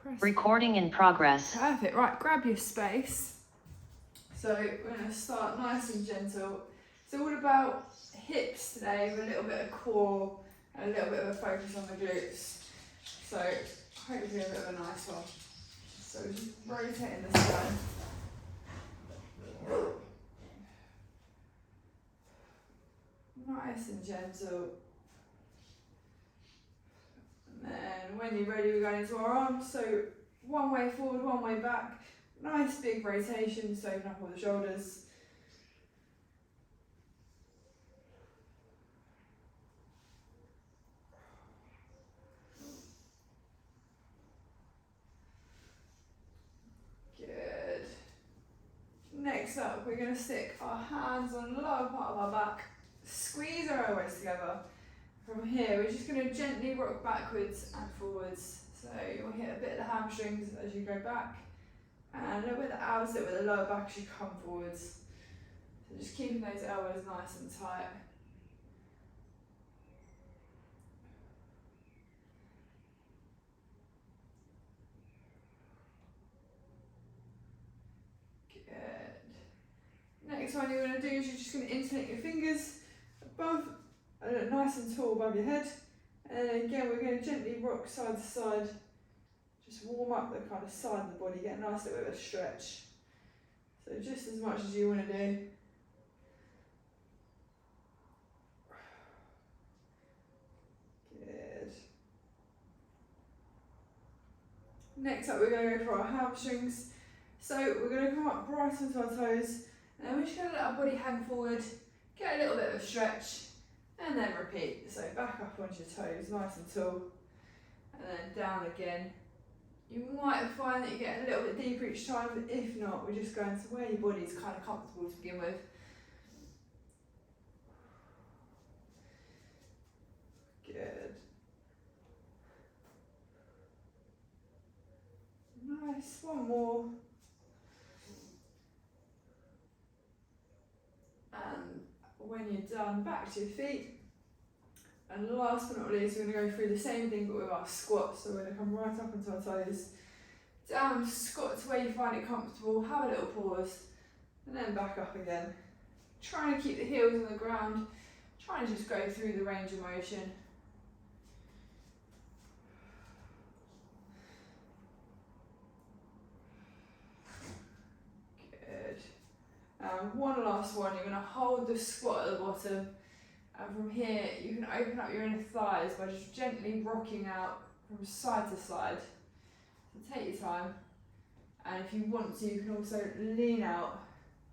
Recording in progress. Perfect, right, grab your space. So we're going to start nice and gentle. It's all about hips today with a little bit of core and a little bit of a focus on the glutes. So hopefully a bit of a nice one. So just rotating the side. Nice and gentle. And then when you're ready, we're going into our arms. So one way forward, one way back. Nice big rotation, so open up all the shoulders. Good. Next up, we're going to stick our hands on the lower part of our back. Squeeze our elbows together. From here, we're just going to gently rock backwards and forwards. So you'll hit a bit of the hamstrings as you go back, and a little bit of the abs, a little bit of the lower back as you come forwards. So just keeping those elbows nice and tight. Good. Next one you're going to do is you're just going to interlink your fingers above, nice and tall above your head. And then again, we're going to gently rock side to side. Just warm up the kind of side of the body, get a nice little bit of a stretch. So just as much as you want to do. Good. Next up, we're going to go for our hamstrings. So we're going to come up right onto our toes, and then we're just going to let our body hang forward, get a little bit of a stretch, and then repeat. So back up onto your toes, nice and tall, and then down again. You might find that you get a little bit deeper each time, but if not, we're just going to where your body's kind of comfortable to begin with. Good. Nice, one more. And when you're done, back to your feet. And last but not least, we're going to go through the same thing but with our squats. So we're going to come right up onto our toes, down, squat to where you find it comfortable, have a little pause, and then back up again. Trying to keep the heels on the ground, trying to just go through the range of motion. Good. And one last one, you're going to hold the squat at the bottom. And from here, you can open up your inner thighs by just gently rocking out from side to side. So take your time. And if you want to, you can also lean out,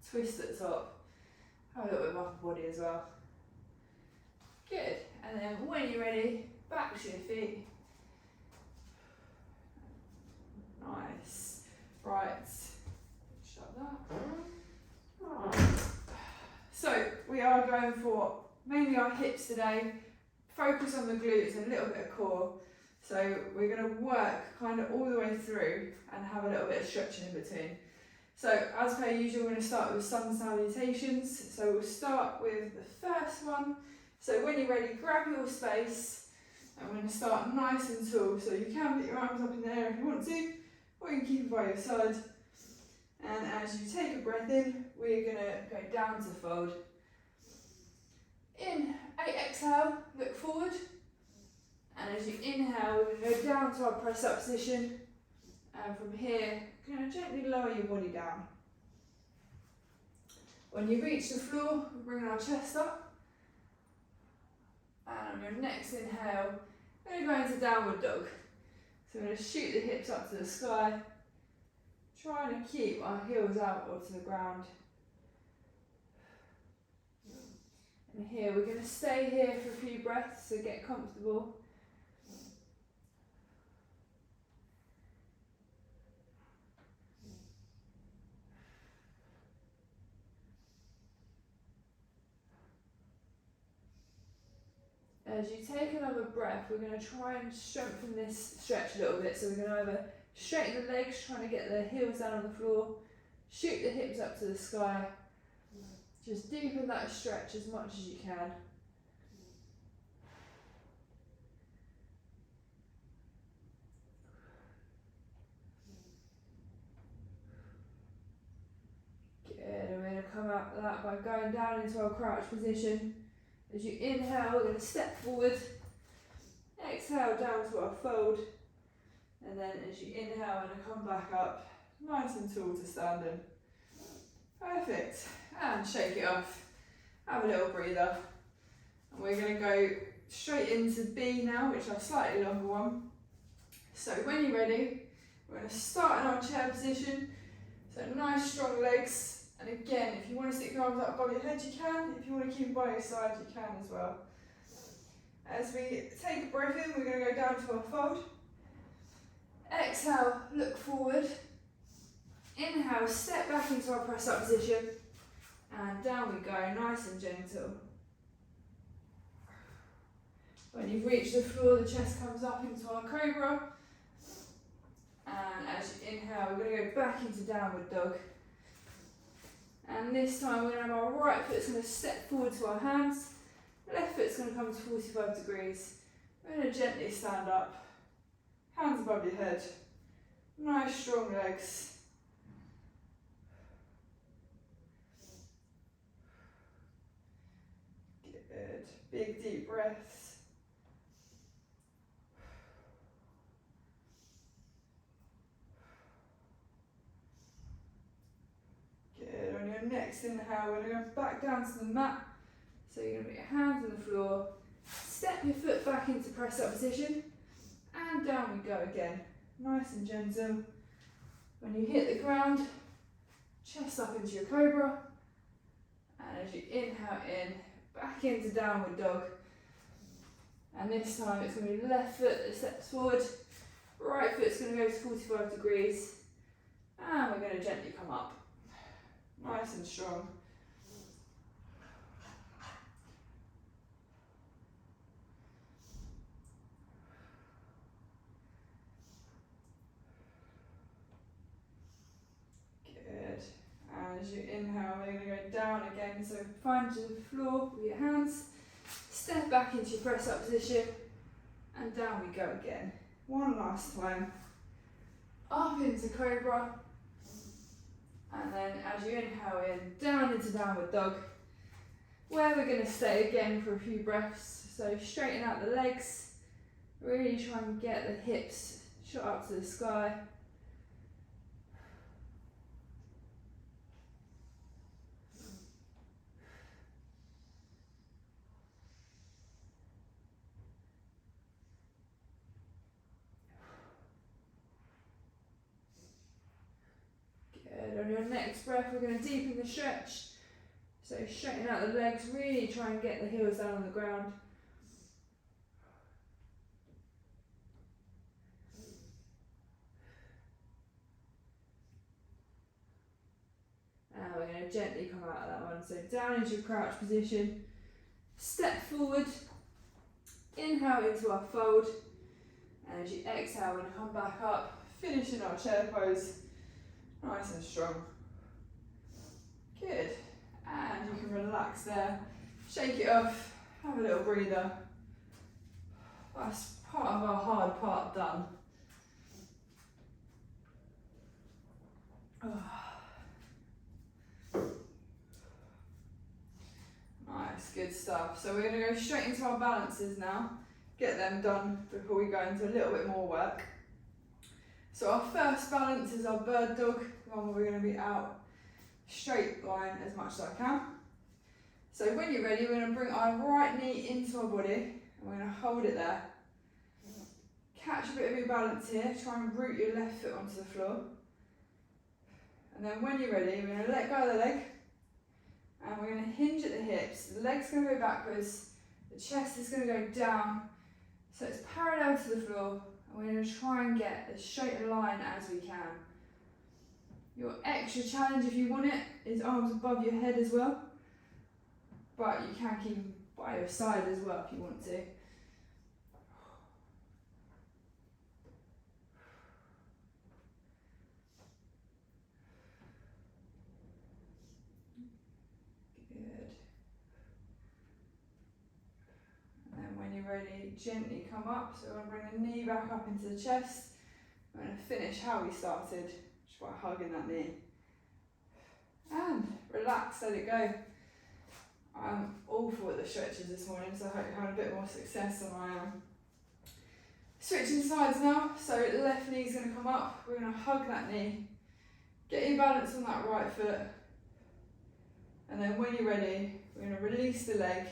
twist at the top, have a little bit of upper body as well. Good. And then when you're ready, back to your feet. Nice. Right. Shut that. So we are going for mainly our hips today, focus on the glutes and a little bit of core. So we're going to work kind of all the way through and have a little bit of stretching in between. So as per usual, we're going to start with sun salutations. So we'll start with the first one. So when you're ready, grab your space, and we're going to start nice and tall. So you can put your arms up in the air if you want to, or you can keep it by your side. And as you take a breath in, we're going to go down to fold. In, exhale, look forward, and as you inhale, we're going to go down to our press up position, and from here, you're going to gently lower your body down. When you reach the floor, we're bringing our chest up, and on your next inhale, we're going to go into downward dog. So we're going to shoot the hips up to the sky, trying to keep our heels out onto the ground. And here, we're going to stay here for a few breaths, so get comfortable. As you take another breath, we're going to try and strengthen this stretch a little bit. So we're going to either straighten the legs, trying to get the heels down on the floor, shoot the hips up to the sky. Just deepen that stretch as much as you can. out that by going down into our crouch position. As you inhale, we're going to step forward, exhale down to our fold, and then as you inhale and come back up, nice and tall to stand in. Perfect. And shake it off. Have a little breather. And we're going to go straight into B now, which is a slightly longer one. So when you're ready, we're going to start in our chair position. So nice strong legs. And again, if you want to stick your arms up above your head, you can. If you want to keep them by your side, you can as well. As we take a breath in, we're going to go down to our fold. Exhale, look forward. Inhale, step back into our press up position. And down we go, nice and gentle. When you've reached the floor, the chest comes up into our cobra. And as you inhale, we're going to go back into downward dog. And this time we're going to have our right foot's going to step forward to our hands. Left foot's going to come to 45 degrees. We're going to gently stand up. Hands above your head. Nice strong legs. Good. Big deep breaths. Good. On your next inhale, we're going to go back down to the mat. So you're going to put your hands on the floor, step your foot back into press up position, and down we go again. Nice and gentle. When you hit the ground, chest up into your cobra, and as you inhale in, back into downward dog. And this time it's going to be left foot that steps forward, right foot's going to go to 45 degrees, and we're going to gently come up. Nice and strong. As you inhale, we're going to go down again. So find the floor with your hands, step back into your press up position, and down we go again. One last time. Up into cobra, and then as you inhale in, down into downward dog, where we're going to stay again for a few breaths. So straighten out the legs, really try and get the hips shot up to the sky. On your next breath, we're going to deepen the stretch. So straighten out the legs, really try and get the heels down on the ground. And we're going to gently come out of that one. So down into your crouch position, step forward, inhale into our fold, and as you exhale, we're going to come back up, finish in our chair pose. Nice and strong. Good. And you can relax there. Shake it off. Have a little breather. That's part of our hard part done. Nice, good stuff. So we're going to go straight into our balances now. Get them done before we go into a little bit more work. So our first balance is our bird dog, the one where we're going to be out straight line as much as I can. So when you're ready, we're going to bring our right knee into our body and we're going to hold it there. Catch a bit of your balance here, try and root your left foot onto the floor. And then when you're ready, we're going to let go of the leg and we're going to hinge at the hips. The leg's going to go backwards, the chest is going to go down, so it's parallel to the floor. We're going to try and get as straight a line as we can. Your extra challenge, if you want it, is arms above your head as well. But you can keep them by your side as well if you want to. Good. And then when you're ready, gently come up. So we're going to bring the knee back up into the chest. We're going to finish how we started, just by hugging that knee. And relax, let it go. I'm awful at the stretches this morning, so I hope you're having a bit more success than I am. Switching sides now, so left knee's going to come up, we're going to hug that knee, get your balance on that right foot, and then when you're ready, we're going to release the leg,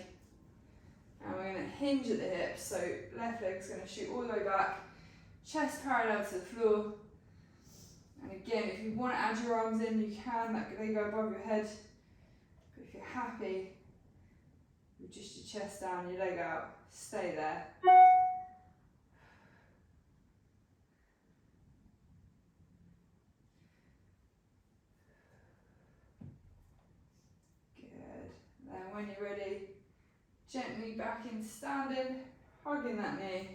and we're going to hinge at the hips, so left leg's going to shoot all the way back, chest parallel to the floor, and again, if you want to add your arms in, you can, they go above your head, but if you're happy with just your chest down, your leg out, stay there. Then when you're ready, gently back into standing, hugging that knee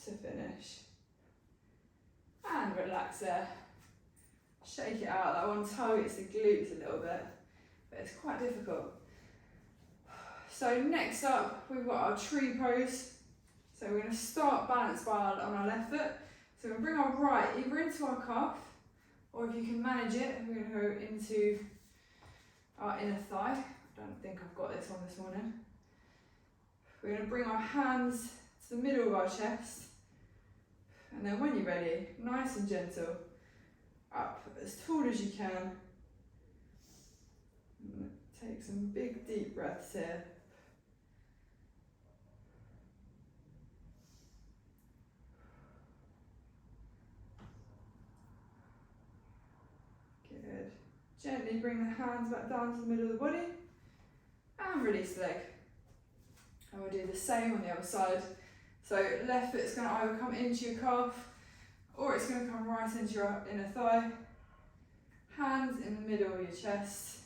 to finish. And relax there. Shake it out. That one targets the glutes a little bit, but it's quite difficult. So next up, we've got our tree pose. So we're going to start balance bar on our left foot. So we're going to bring our right either into our calf, or if you can manage it, we're going to go into our inner thigh. I don't think I've got this one this morning. We're going to bring our hands to the middle of our chest, and then when you're ready, nice and gentle, up as tall as you can. And take some big deep breaths here. Good. Gently bring the hands back down to the middle of the body and release the leg. And we'll do the same on the other side. So left foot's going to either come into your calf or it's going to come right into your inner thigh. Hands in the middle of your chest.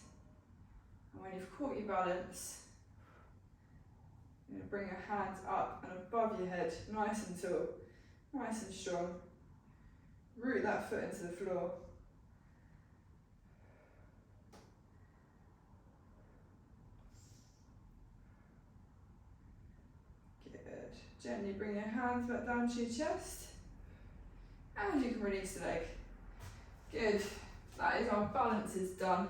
And when you've caught your balance, you're going to bring your hands up and above your head, nice and tall, nice and strong. Root that foot into the floor. Gently bring your hands back down to your chest, and you can release the leg. Good, that is our balance is done.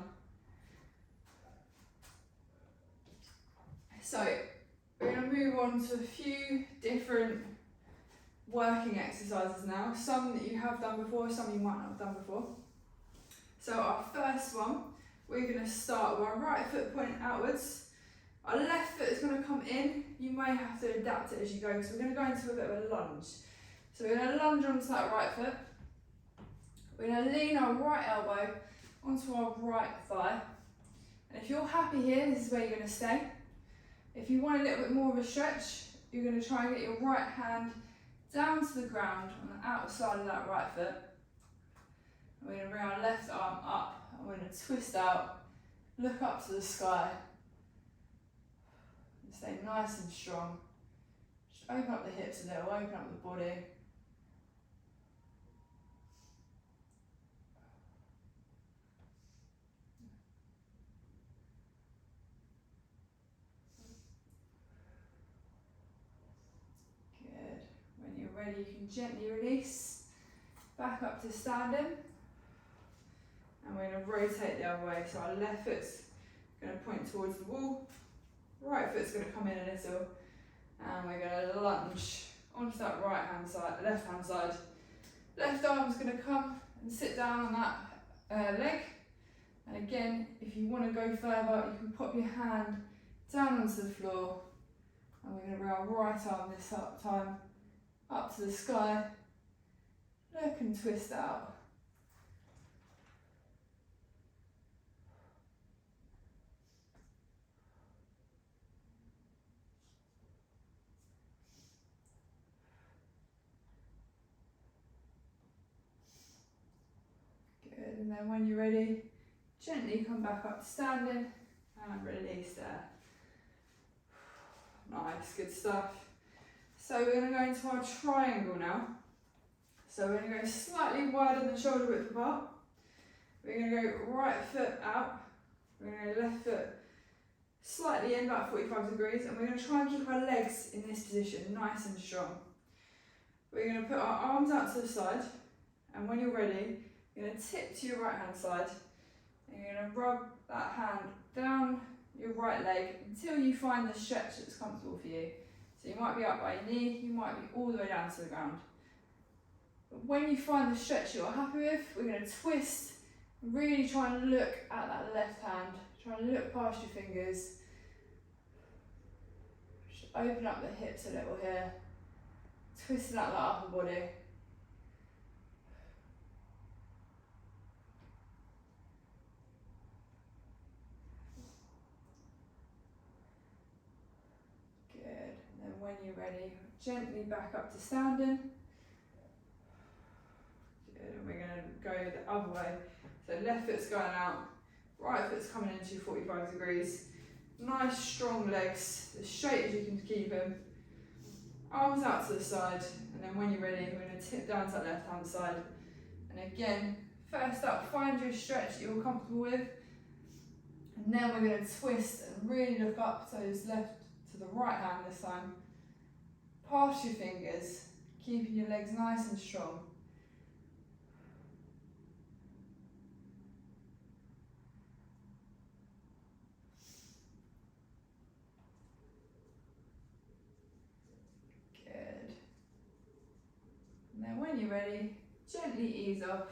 So we're going to move on to a few different working exercises now, some that you have done before, some you might not have done before. So our first one, we're going to start with our right foot pointing outwards. Our left foot is going to come in. You may have to adapt it as you go, because we're going to go into a bit of a lunge. So we're going to lunge onto that right foot. We're going to lean our right elbow onto our right thigh. And if you're happy here, this is where you're going to stay. If you want a little bit more of a stretch, you're going to try and get your right hand down to the ground on the outside of that right foot. And we're going to bring our left arm up, and we're going to twist out, look up to the sky. Stay nice and strong. Just open up the hips a little, open up the body. Good. When you're ready, you can gently release. Back up to standing. And we're going to rotate the other way. So our left foot's going to point towards the wall. Right foot's going to come in a little, and we're going to lunge onto that right hand side, left hand side. Left arm's going to come and sit down on that leg. And again, if you want to go further, you can pop your hand down onto the floor, and we're going to bring our right arm this time up to the sky. Look and twist out. And then when you're ready, gently come back up to standing and release there. Nice, good stuff. So we're going to go into our triangle now. So we're going to go slightly wider than shoulder width apart. We're going to go right foot out. We're going to go left foot slightly in, about 45 degrees, and we're going to try and keep our legs in this position, nice and strong. We're going to put our arms out to the side, and when you're ready, you're going to tip to your right hand side, And you're going to rub that hand down your right leg until you find the stretch that's comfortable for you. So you might be up by your knee, you might be all the way down to the ground. But when you find the stretch you're happy with, we're going to twist, really try and look at that left hand, try and look past your fingers. Just open up the hips a little here, twisting out that upper body. Good, and then when you're ready, gently back up to standing. Good, and we're going to go the other way. So left foot's going out, right foot's coming into 45 degrees. Nice strong legs, as straight as you can keep them. Arms out to the side, and then when you're ready, we're going to tip down to that left hand side. And again, first up, find your stretch that you're comfortable with. And then we're going to twist and really look up, toes left to the right hand this time. Past your fingers, keeping your legs nice and strong. Good. And then when you're ready, gently ease off,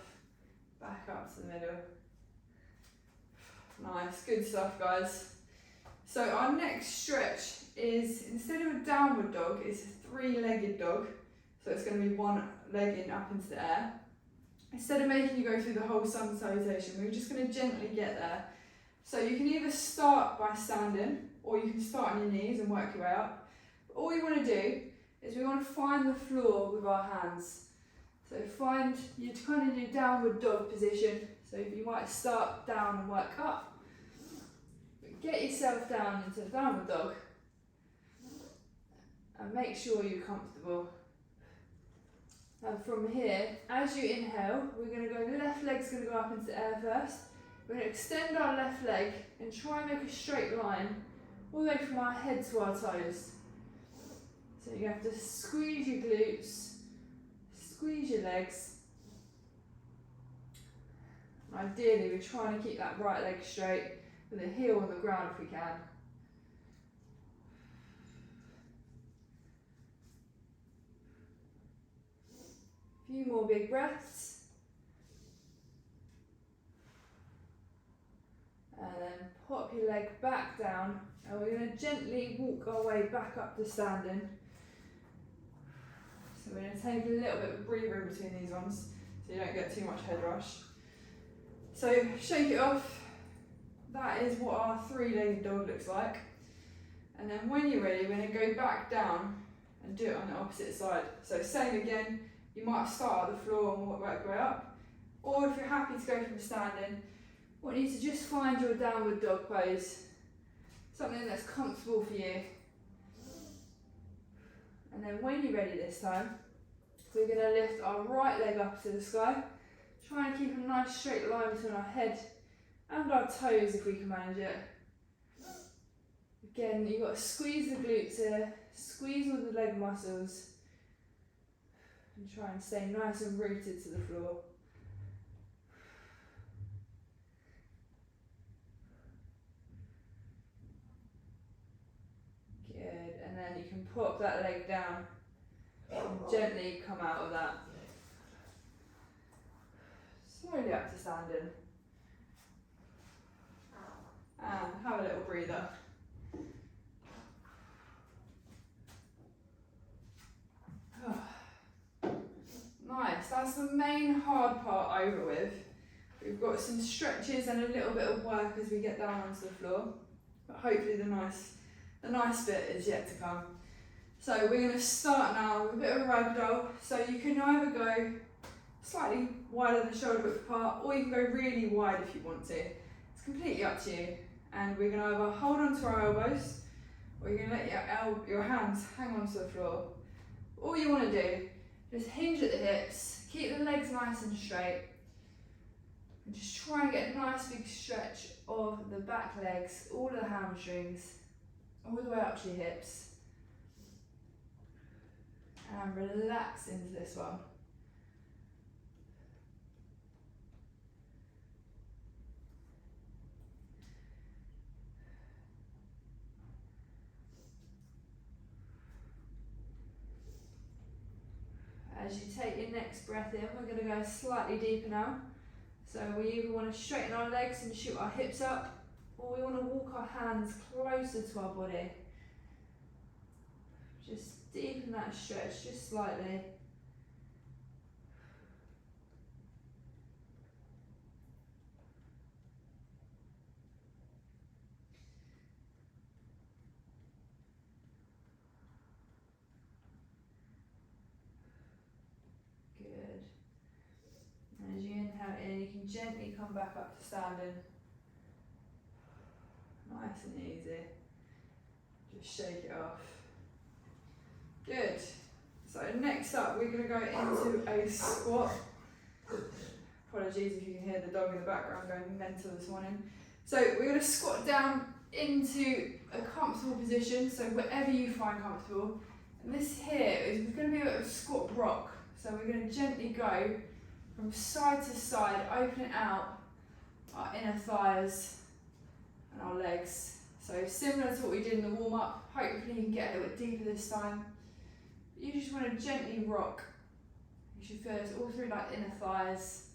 back up to the middle. Nice, good stuff guys. So our next stretch is, instead of a downward dog, it's a three-legged dog. So it's going to be one leg in up into the air. Instead of making you go through the whole sun salutation, we're just going to gently get there. So you can either start by standing, or you can start on your knees and work your way up. But all we want to do is we want to find the floor with our hands. So find, you kind of do downward dog position. So you might start down and work up. But get yourself down into downward dog. And make sure you're comfortable. And from here, as you inhale, we're going to go, the left leg's going to go up into the air first. We're going to extend our left leg and try and make a straight line all the way from our head to our toes. So you have to squeeze your glutes, squeeze your legs. And ideally, we're trying to keep that right leg straight with the heel on the ground if we can. Few more big breaths. And then pop your leg back down, and we're going to gently walk our way back up to standing. So we're going to take a little bit of a breather in between these ones so you don't get too much head rush. So shake it off. That is what our three-legged dog looks like. And then when you're ready, we're going to go back down and do it on the opposite side. So same again. You might start at the floor and work your way up. Or if you're happy to go from standing, I want you to just find your downward dog pose. Something that's comfortable for you. And then when you're ready this time, we're going to lift our right leg up to the sky. Try and keep a nice straight line between our head and our toes if we can manage it. Again, you've got to squeeze the glutes here, squeeze all the leg muscles. And try and stay nice and rooted to the floor. Good, and then you can pop that leg down and gently come out of that. Slowly up to standing. And have a little breather. Nice, that's the main hard part over with. We've got some stretches and a little bit of work as we get down onto the floor. But hopefully the nice bit is yet to come. So we're going to start now with a bit of a ragdoll. So you can either go slightly wider than shoulder width apart, or you can go really wide if you want to. It's completely up to you. And we're going to either hold on to our elbows, or you're going to let your hands hang onto the floor. All you want to do, just hinge at the hips, keep the legs nice and straight, and just try and get a nice big stretch of the back legs, all of the hamstrings, all the way up to your hips. And relax into this one. As you take your next breath in, we're going to go slightly deeper now. So we either want to straighten our legs and shoot our hips up, or we want to walk our hands closer to our body. Just deepen that stretch just slightly. Good. And as you inhale in, you can gently come back up to standing. Nice and easy. Just shake it off. Good. So next up, we're going to go into a squat. Apologies if you can hear the dog in the background going mental this morning. So we're going to squat down into a comfortable position, so wherever you find comfortable. And this here is going to be a squat rock. So we're going to gently go from side to side, open it out, our inner thighs and our legs. So similar to what we did in the warm up, hopefully you can get a little bit deeper this time. You just want to gently rock. You should feel this all through like inner thighs.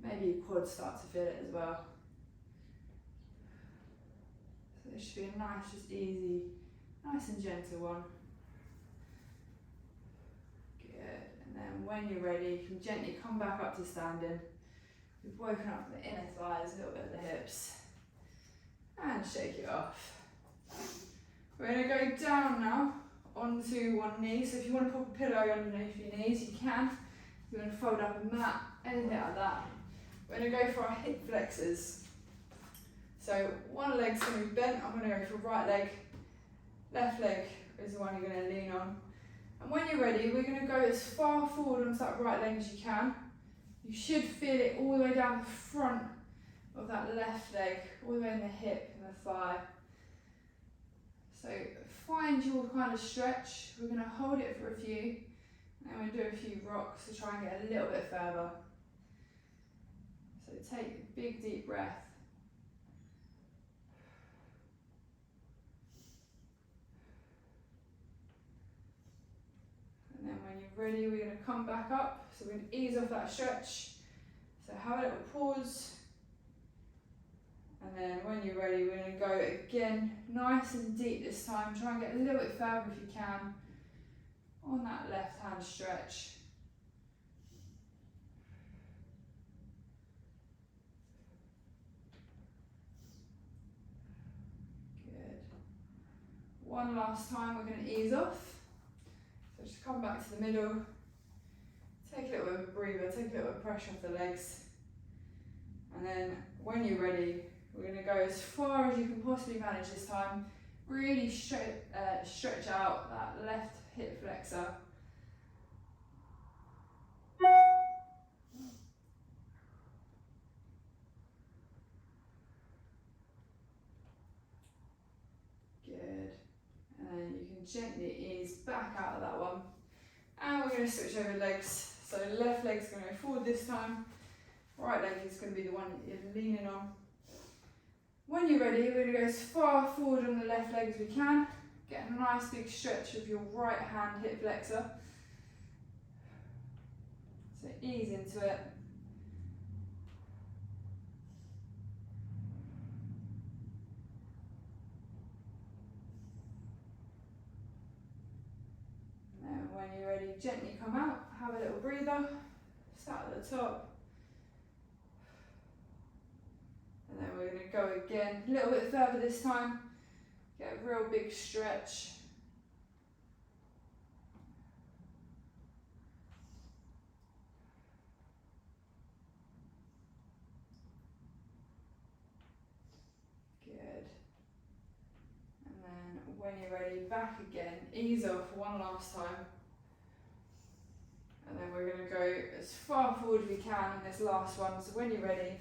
Maybe your quads start to feel it as well. So this should be a nice, just easy, nice and gentle one. Good. And then when you're ready, you can gently come back up to standing. We've woken up the inner thighs, a little bit of the hips. And shake it off. We're going to go down now onto one knee. So if you want to pop a pillow underneath your knees, you can. If you want to fold up a mat, anything like that. We're going to go for our hip flexors. So one leg's going to be bent. I'm going to go for right leg. Left leg is the one you're going to lean on. And when you're ready, we're going to go as far forward onto that right leg as you can. You should feel it all the way down the front of that left leg, all the way in the hip and the thigh. So find your kind of stretch. We're going to hold it for a few, and we'll do a few rocks to try and get a little bit further. So take a big deep breath. And then when you're ready, we're going to come back up. So we're going to ease off that stretch. So have a little pause. And then when you're ready, we're going to go again, nice and deep this time. Try and get a little bit further if you can on that left hand stretch. Good. One last time, we're going to ease off. So just come back to the middle. Take a little bit of a breather, take a little bit of pressure off the legs. And then when you're ready, we're going to go as far as you can possibly manage this time. Really stretch out that left hip flexor. Good. And then you can gently ease back out of that one. And we're going to switch over legs. So left leg's going to go forward this time. Right leg is going to be the one that you're leaning on. When you're ready, we're going to go as far forward on the left leg as we can. Get a nice big stretch of your right hand hip flexor. So ease into it. And then when you're ready, gently come out, have a little breather. Start at the top. And then we're going to go again, a little bit further this time. Get a real big stretch. Good. And then when you're ready, back again. Ease off one last time. And then we're going to go as far forward as we can in this last one. So when you're ready,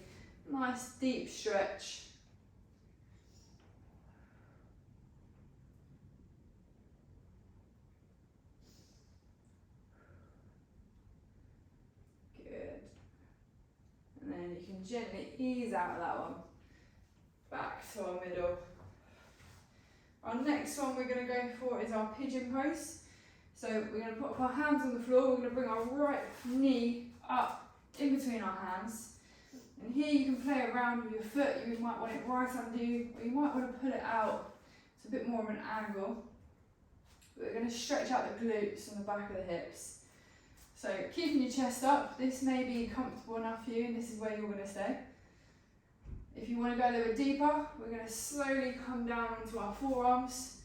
nice deep stretch. Good. And then you can gently ease out of that one. Back to our middle. Our next one we're going to go for is our pigeon pose. So we're going to put our hands on the floor, we're going to bring our right knee up in between our hands. And here you can play around with your foot, you might want it right under you, or you might want to pull it out. It's a bit more of an angle. But we're going to stretch out the glutes and the back of the hips. So keeping your chest up, this may be comfortable enough for you and this is where you're going to stay. If you want to go a little bit deeper, we're going to slowly come down onto our forearms,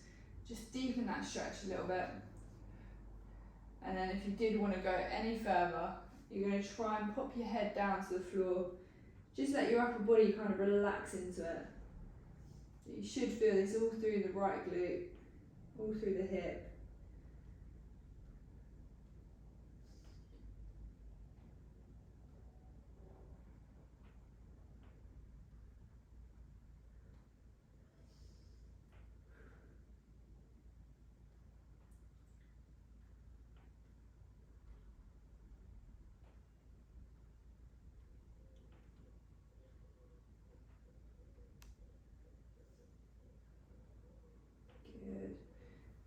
just deepen that stretch a little bit. And then if you did want to go any further, you're going to try and pop your head down to the floor. Just let your upper body kind of relax into it. You should feel this all through the right glute, all through the hip. Good.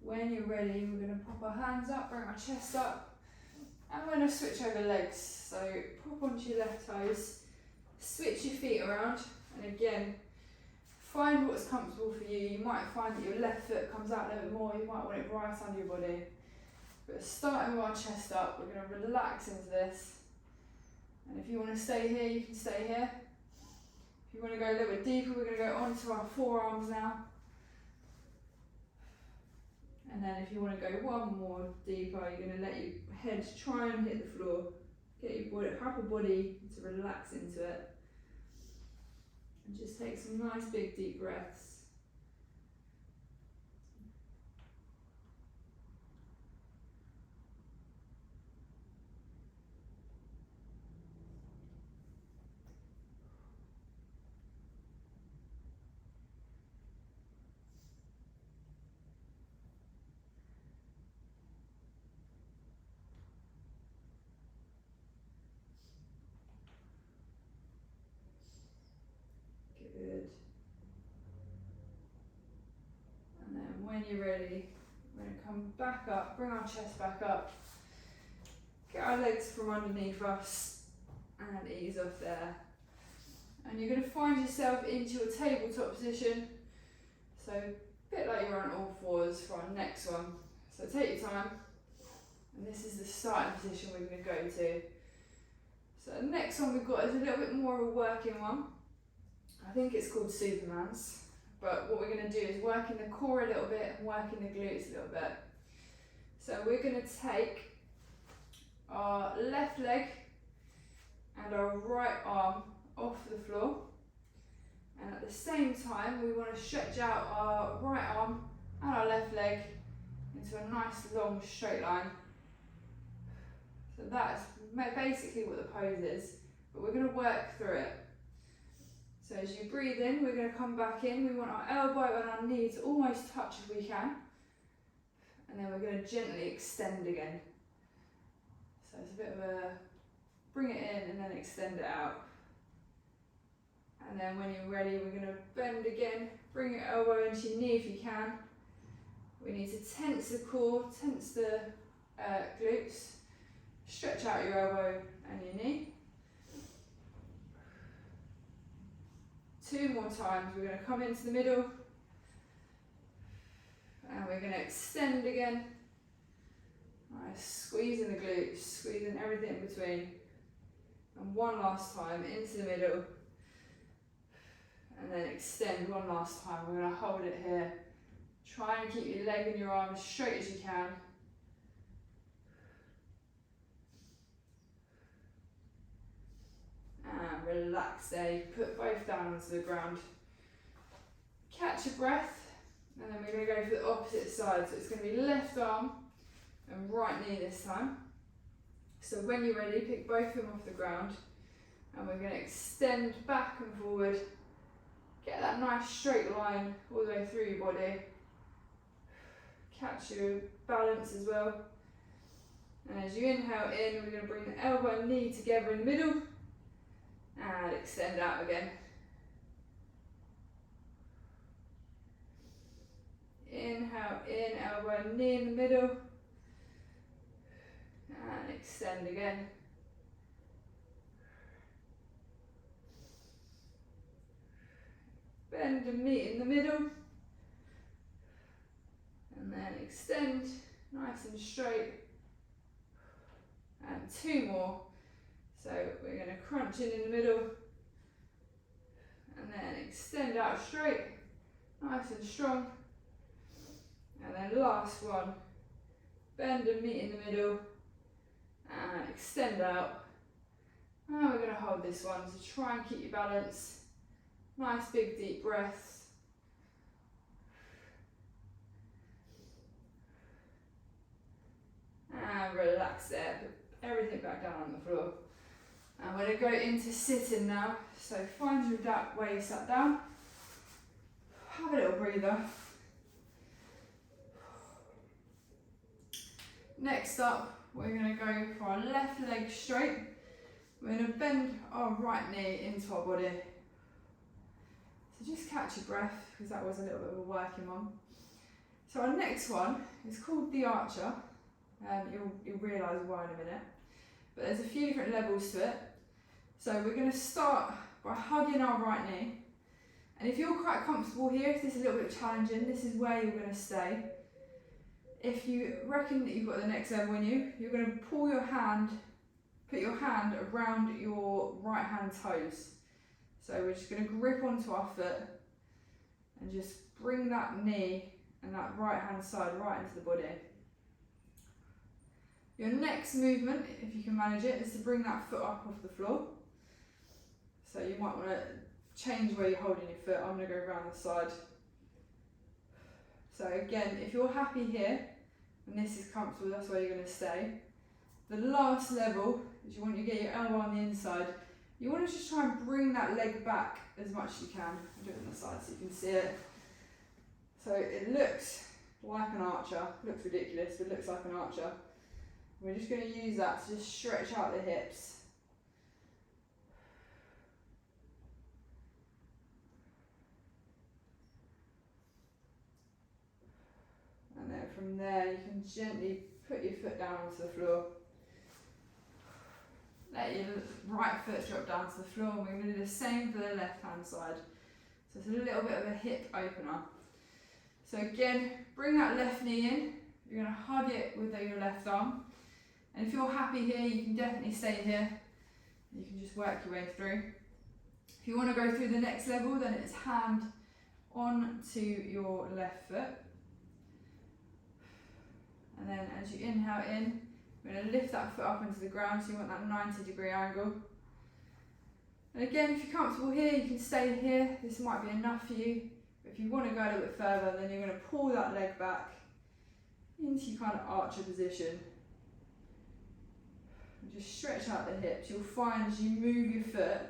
When you're ready, we're going to pop our hands up, bring our chest up, and we're going to switch over legs. So pop onto your left toes, switch your feet around, and again, find what's comfortable for you. You might find that your left foot comes out a little bit more, you might want it right under your body. But starting with our chest up, we're going to relax into this. And if you want to stay here, you can stay here. If you want to go a little bit deeper, we're going to go onto our forearms now. And then if you want to go one more deeper, you're going to let your head try and hit the floor. Get your body, upper body to relax into it. And just take some nice big deep breaths. Good. And then when you're ready, we're going to come back up, bring our chest back up, get our legs from underneath us, and ease off there. And you're going to find yourself into your tabletop position. So a bit like you're on all fours for our next one. So take your time. And this is the starting position we're going to go to. So the next one we've got is a little bit more of a working one. I think it's called Superman's. But what we're going to do is work in the core a little bit and work in the glutes a little bit. So we're going to take our left leg and our right arm off the floor. And at the same time, we want to stretch out our right arm and our left leg into a nice long straight line. So that's basically what the pose is, but we're going to work through it. So as you breathe in, we're going to come back in. We want our elbow and our knee to almost touch if we can. And then we're going to gently extend again. So it's a bit of a bring it in and then extend it out. And then when you're ready, we're going to bend again. Bring your elbow into your knee if you can. We need to tense the core, tense the glutes. Stretch out your elbow and your knee. 2 more times. We're going to come into the middle. And we're going to extend again. Nice. Squeezing the glutes, squeezing everything in between. And one last time into the middle. And then extend one last time. We're going to hold it here. Try and keep your leg and your arm as straight as you can. And relax there. You put both down onto the ground. Catch your breath. And then we're going to go for the opposite side. So it's going to be left arm and right knee this time. So when you're ready, pick both of them off the ground. And we're going to extend back and forward. Get that nice straight line all the way through your body. Catch your balance as well. And as you inhale in, we're going to bring the elbow and knee together in the middle. And extend out again. Inhale in, elbow and knee in the middle. And extend again. Bend and meet in the middle. And then extend, nice and straight. And 2 more. So we're going to crunch in the middle. And then extend out straight, nice and strong. And then last one, bend and meet in the middle. And extend out. And we're going to hold this one, so try and keep your balance. Nice big deep breaths. And relax there, put everything back down on the floor. And we're going to go into sitting now, so find your adapt where you sat down. Have a little breather. Next up, we're going to go for our left leg straight. We're going to bend our right knee into our body. So just catch your breath, because that was a little bit of a working one. So our next one is called the Archer. You'll realise why in a minute. But there's a few different levels to it. So we're going to start by hugging our right knee. And if you're quite comfortable here, if this is a little bit challenging, this is where you're going to stay. If you reckon that you've got the next level in you, you're going to pull your hand, put your hand around your right hand toes. So we're just going to grip onto our foot and just bring that knee and that right hand side right into the body. Your next movement, if you can manage it, is to bring that foot up off the floor. So you might want to change where you're holding your foot. I'm going to go around the side. So again, if you're happy here, and this is comfortable, that's where you're going to stay. The last level is you want to get your elbow on the inside. You want to just try and bring that leg back as much as you can. I'll do it on the side so you can see it. So it looks like an archer. Looks ridiculous, but it looks like an archer. We're just going to use that to just stretch out the hips. And then from there you can gently put your foot down onto the floor. Let your right foot drop down to the floor, and we're going to do the same for the left hand side. So it's a little bit of a hip opener. So again, bring that left knee in. You're going to hug it with your left arm. And if you're happy here, you can definitely stay here. You can just work your way through. If you want to go through the next level, then it's hand onto your left foot. And then as you inhale in, we're going to lift that foot up into the ground, so you want that 90-degree angle. And again, if you're comfortable here, you can stay here. This might be enough for you. But if you want to go a little bit further, then you're going to pull that leg back into your kind of archer position. And just stretch out the hips. You'll find as you move your foot,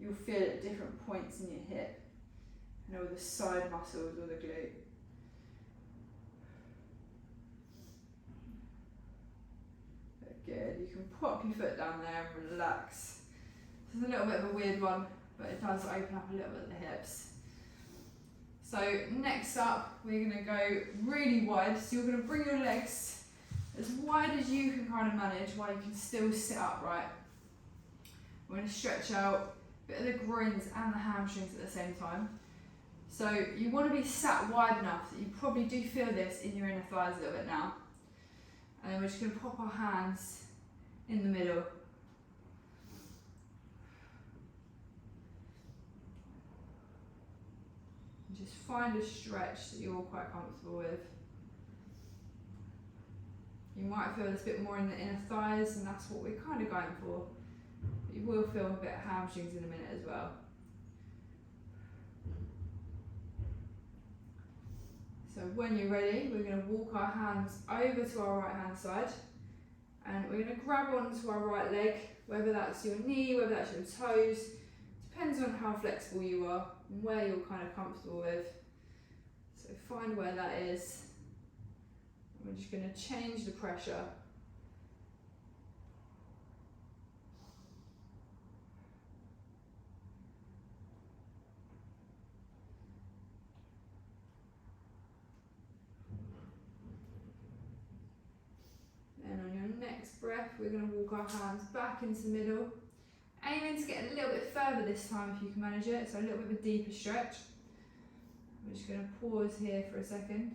you'll feel it at different points in your hip. And all the side muscles or the glute. Good, you can pop your foot down there and relax. This is a little bit of a weird one, but it does open up a little bit of the hips. So next up, we're going to go really wide. So you're going to bring your legs as wide as you can kind of manage while you can still sit upright. We're going to stretch out a bit of the groins and the hamstrings at the same time. So you want to be sat wide enough that you probably do feel this in your inner thighs a little bit now. And then we're just going to pop our hands in the middle. And just find a stretch that you're quite comfortable with. You might feel this bit more in the inner thighs, and that's what we're kind of going for. But you will feel a bit of hamstrings in a minute as well. So when you're ready, we're going to walk our hands over to our right hand side, and we're going to grab onto our right leg, whether that's your knee, whether that's your toes, depends on how flexible you are and where you're kind of comfortable with. So find where that is. We're just going to change the pressure. And on your next next breath, we're going to walk our hands back into the middle, aiming to get a little bit further this time if you can manage it, so a little bit of a deeper stretch. I'm just going to pause here for a second.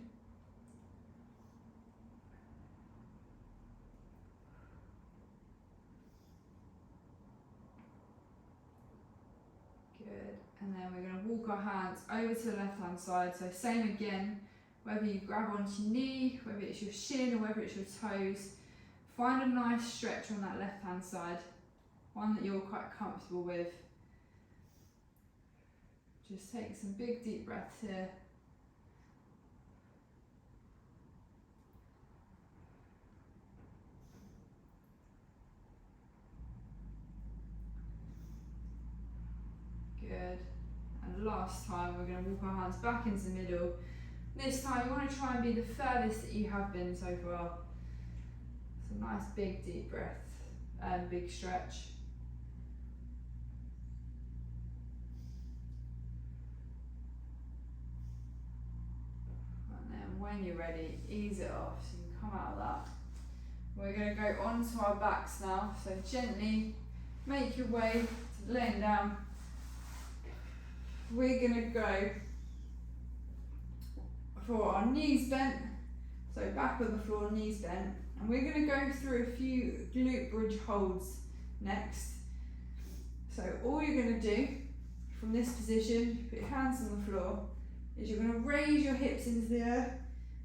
Good, and then we're going to walk our hands over to the left hand side, so same again, whether you grab onto your knee, whether it's your shin or whether it's your toes, find a nice stretch on that left hand side, one that you're quite comfortable with. Just take some big deep breaths here. Good. And last time we're going to walk our hands back into the middle. This time you want to try and be the furthest that you have been so far. So nice big deep breath and big stretch. And then when you're ready, ease it off so you can come out of that. We're going to go onto our backs now, so gently make your way to laying down. We're going to go for our knees bent, so back on the floor, knees bent, and we're going to go through a few glute bridge holds next. So all you're going to do from this position, put your hands on the floor, is you're going to raise your hips into the air,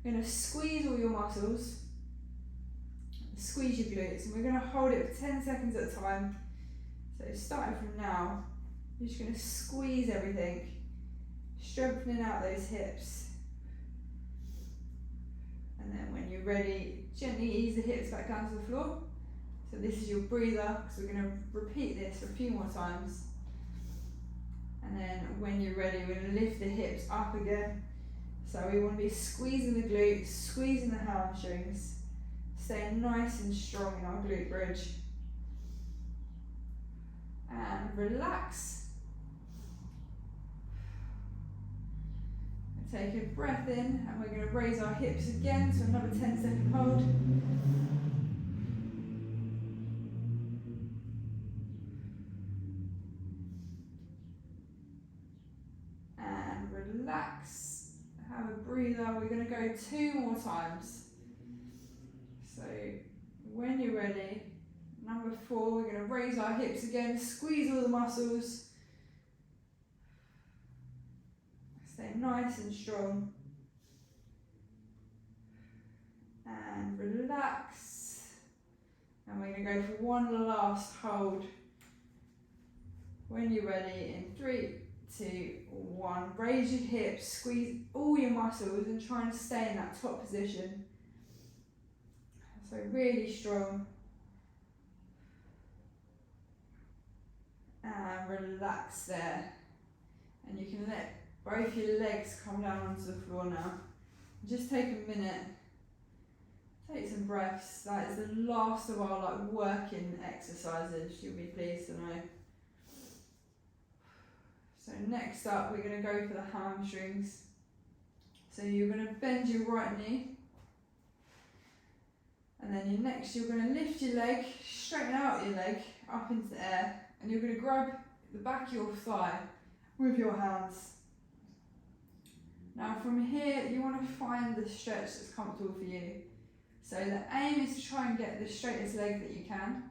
you're going to squeeze all your muscles, squeeze your glutes, and we're going to hold it for 10 seconds at a time. So starting from now, you're just going to squeeze everything, strengthening out those hips. And then when you're ready, gently ease the hips back down to the floor. So this is your breather, because we're going to repeat this a few more times. And then when you're ready, we're going to lift the hips up again. So we want to be squeezing the glutes, squeezing the hamstrings, staying nice and strong in our glute bridge. And relax. Take a breath in, and we're going to raise our hips again, so another 10-second hold. And relax, have a breather. We're going to go 2 more times. So when you're ready, number 4, we're going to raise our hips again, squeeze all the muscles. Stay nice and strong. And relax. And we're going to go for one last hold. When you're ready, in 3, 2, 1, raise your hips, squeeze all your muscles and try and stay in that top position. So really strong. And relax there. And you can let both your legs come down onto the floor now. Just take a minute, take some breaths. That is the last of our working exercises, you'll be pleased to know. So next up, we're going to go for the hamstrings. So you're going to bend your right knee, and then you're going to lift your leg, straighten out your leg up into the air, and you're going to grab the back of your thigh with your hands. Now from here, you want to find the stretch that's comfortable for you. So the aim is to try and get the straightest leg that you can,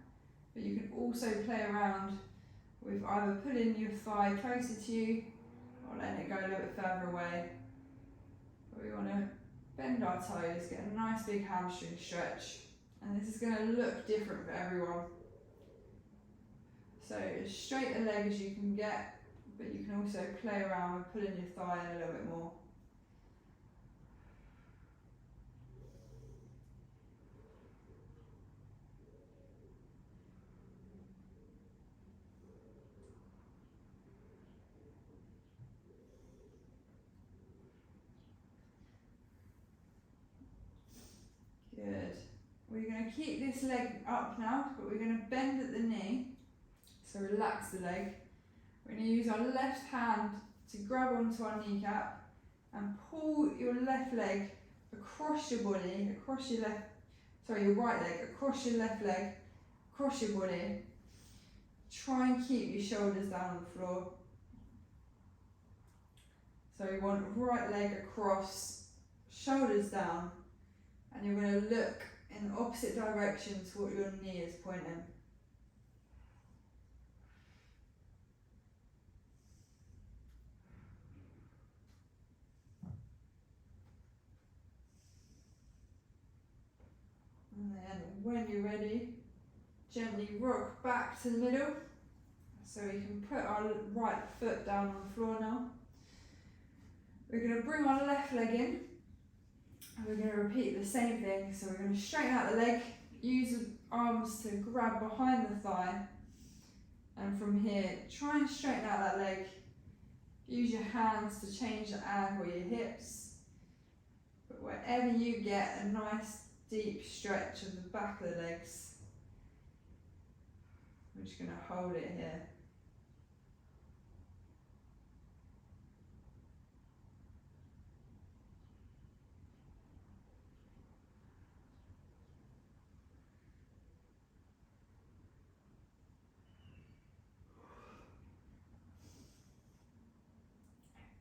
but you can also play around with either pulling your thigh closer to you or letting it go a little bit further away. But we want to bend our toes, get a nice big hamstring stretch, and this is going to look different for everyone. So as straight a leg as you can get, but you can also play around with pulling your thigh in a little bit more. Good. We're going to keep this leg up now, but we're going to bend at the knee. So relax the leg. We're going to use our left hand to grab onto our kneecap and pull your left leg across your body, across your left your right leg, across your left leg, across your body. Try and keep your shoulders down on the floor. So you want right leg across, shoulders down, and you're going to look in the opposite direction to what your knee is pointing. And then when you're ready, gently rock back to the middle. So we can put our right foot down on the floor now. We're going to bring our left leg in, and we're going to repeat the same thing. So we're going to straighten out the leg, use the arms to grab behind the thigh, and from here, try and straighten out that leg. Use your hands to change the angle of your hips, but wherever you get a nice deep stretch of the back of the legs, we're just going to hold it here.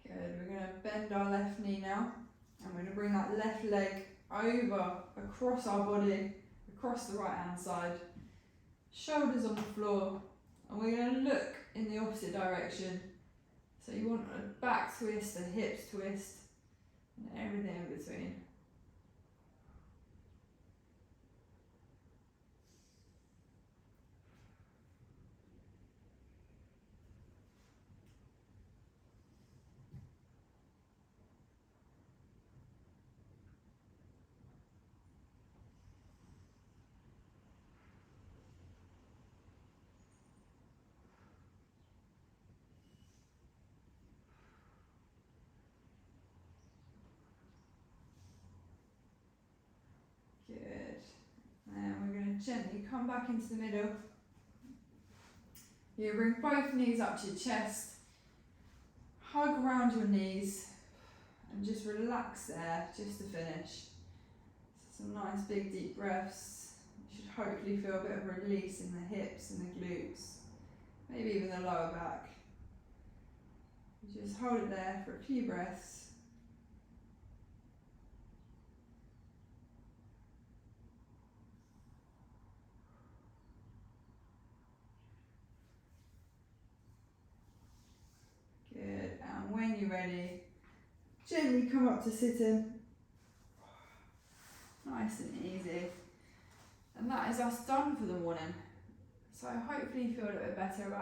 Good, we're going to bend our left knee now, and we're going to bring that left leg over, across our body, across the right hand side, shoulders on the floor, and we're going to look in the opposite direction. So you want a back twist, a hips twist, and everything in between. Good. And we're going to gently come back into the middle. You bring both knees up to your chest, hug around your knees, and just relax there just to finish. So some nice big deep breaths. You should hopefully feel a bit of release in the hips and the glutes, maybe even the lower back. You just hold it there for a few breaths. Good, and when you're ready, gently come up to sitting. Nice and easy. And that is us done for the morning. So hopefully you feel a little bit better about